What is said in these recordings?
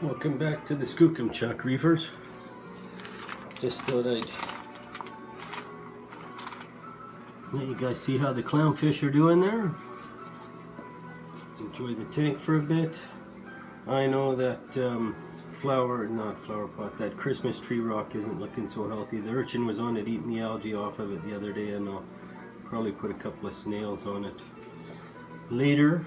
Welcome back to the Skookum Chuck Reefers. Just thought I'd let you guys see how the clownfish are doing there. Enjoy the tank for a bit. I know that that Christmas tree rock isn't looking so healthy. The urchin was on it eating the algae off of it the other day, and I'll probably put a couple of snails on it later.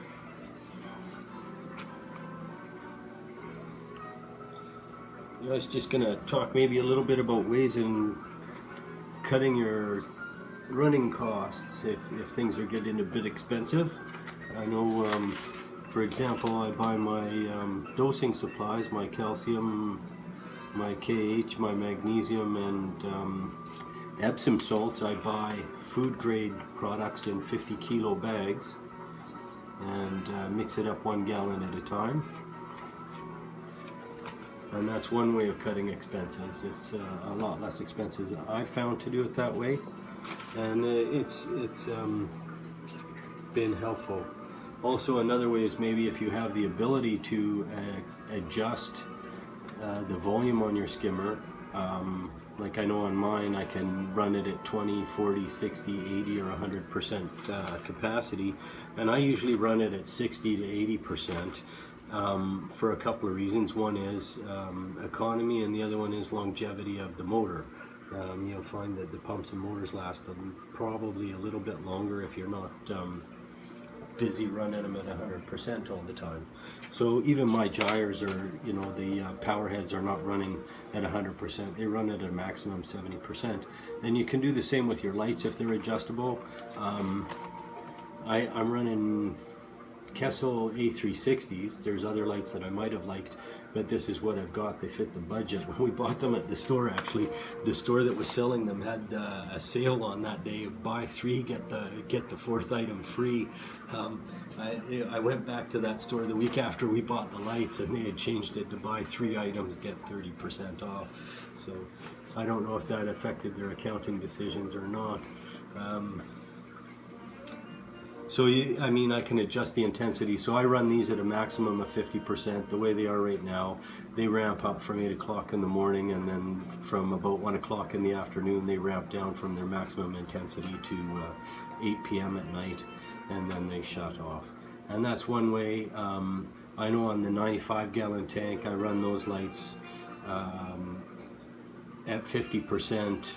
I was just going to talk maybe a little bit about ways in cutting your running costs if things are getting a bit expensive. I know, for example, I buy my dosing supplies, my calcium, my KH, my magnesium, and Epsom salts. I buy food grade products in 50 kilo bags and mix it up 1 gallon at a time. And that's one way of cutting expenses. It's a lot less expensive, I found, to do it that way, and it's been helpful. Also, another way is maybe if you have the ability to adjust the volume on your skimmer. Like I know on mine, I can run it at 20, 40, 60, 80, or 100% capacity, and I usually run it at 60 to 80%. For a couple of reasons. One is economy, and the other one is longevity of the motor. You'll find that the pumps and motors last them probably a little bit longer if you're not busy running them at 100% all the time. So even my gyres are, the power heads are not running at 100%. They run at a maximum 70%. And you can do the same with your lights if they're adjustable. I'm running Kessel A360s. There's other lights that I might have liked, but this is what I've got. They fit the budget. When we bought them at the store, actually, the store that was selling them had a sale on that day. Buy 3, get the 4th item free. I went back to that store the week after we bought the lights, and they had changed it to buy 3 items, get 30% off. So I don't know if that affected their accounting decisions or not. So I can adjust the intensity. So I run these at a maximum of 50%. The way they are right now, they ramp up from 8 o'clock in the morning, and then from about 1 o'clock in the afternoon, they ramp down from their maximum intensity to 8 p.m. at night, and then they shut off. And that's one way. I know on the 95-gallon tank, I run those lights at 50%.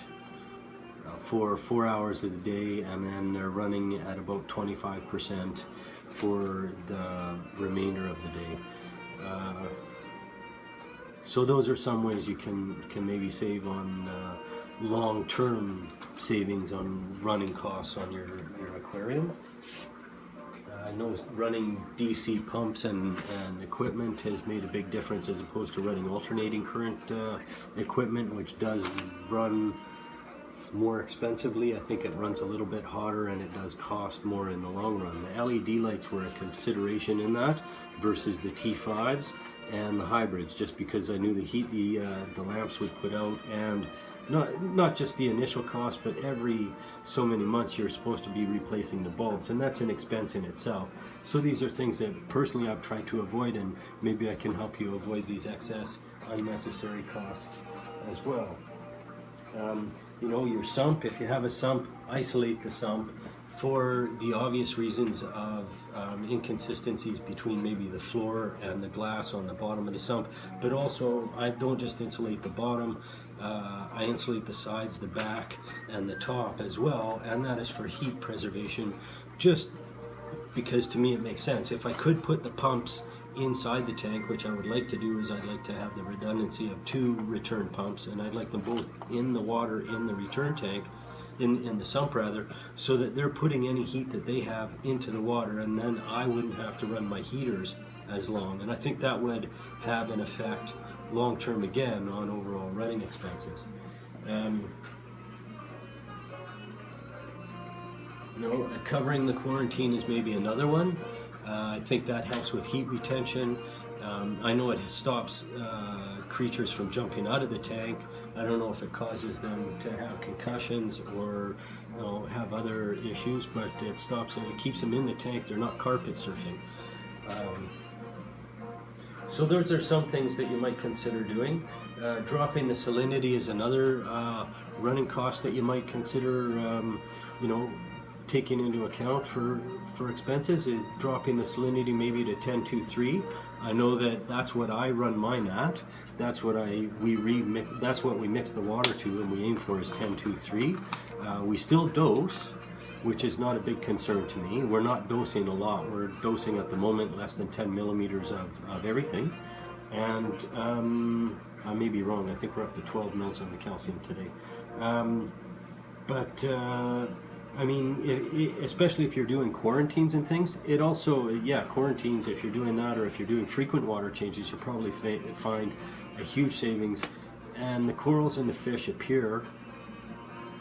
For 4 hours of the day, and then they're running at about 25% for the remainder of the day. So those are some ways you can maybe save on long-term savings on running costs on your aquarium. I know running DC pumps and equipment has made a big difference as opposed to running alternating current equipment, which does run more expensively. I think it runs a little bit hotter, and it does cost more in the long run. The LED lights were a consideration in that versus the T5s and the hybrids, just because I knew the heat the lamps would put out, and not just the initial cost, but every so many months you're supposed to be replacing the bulbs, and that's an expense in itself. So these are things that personally I've tried to avoid, and maybe I can help you avoid these excess unnecessary costs as well. Your sump, if you have a sump, isolate the sump for the obvious reasons of inconsistencies between maybe the floor and the glass on the bottom of the sump. But also, I don't just insulate the bottom, I insulate the sides, the back, and the top as well, and that is for heat preservation, just because to me it makes sense. If I could put the pumps inside the tank, which I would like to do, is I'd like to have the redundancy of 2 return pumps, and I'd like them both in the water in the return tank, in the sump rather, so that they're putting any heat that they have into the water, and then I wouldn't have to run my heaters as long. And I think that would have an effect long term again on overall running expenses. Covering the quarantine is maybe another one. I think that helps with heat retention. I know it stops creatures from jumping out of the tank. I don't know if it causes them to have concussions or have other issues, but it stops and it keeps them in the tank. They're not carpet surfing. So those are some things that you might consider doing. Dropping the salinity is another running cost that you might consider, you know, taking into account for expenses. Is dropping the salinity maybe to 10.23. I know that that's what I run mine at. That's what we remix. That's what we mix the water to, and we aim for is 10.23. We still dose, which is not a big concern to me. We're not dosing a lot. We're dosing at the moment less than 10 millimeters of everything. And I may be wrong. I think we're up to 12 mils on the calcium today. I mean, especially if you're doing quarantines and things, it also, yeah, quarantines, if you're doing that or if you're doing frequent water changes, you'll probably find a huge savings. And the corals and the fish appear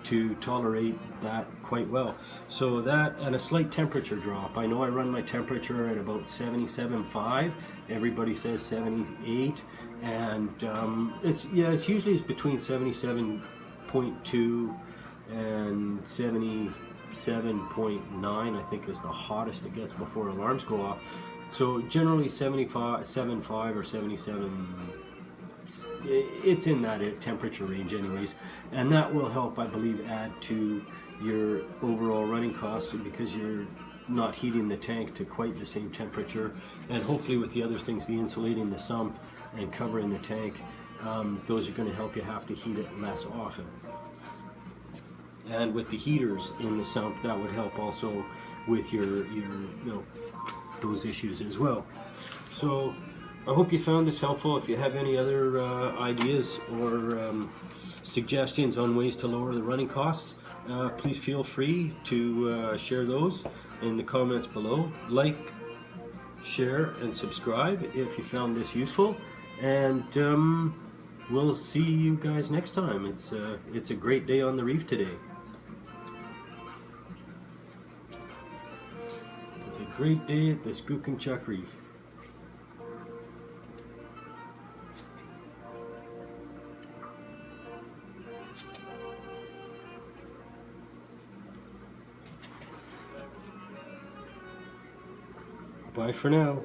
to tolerate that quite well. So that and a slight temperature drop. I know I run my temperature at about 77.5. Everybody says 78, and it's usually between 77.2 and 77.9. I think is the hottest it gets before alarms go off. So generally 75 or 77. It's in that temperature range anyways, and that will help, I believe, add to your overall running costs because you're not heating the tank to quite the same temperature, and hopefully with the other things, the insulating the sump and covering the tank, those are going to help you have to heat it less often. And with the heaters in the sump, that would help also with your you know, those issues as well. So I hope you found this helpful. If you have any other ideas or suggestions on ways to lower the running costs, please feel free to share those in the comments below. Like, share, and subscribe if you found this useful. And we'll see you guys next time. It's a great day on the reef today. It's a great day at the Skookumchuck Reef. Bye for now.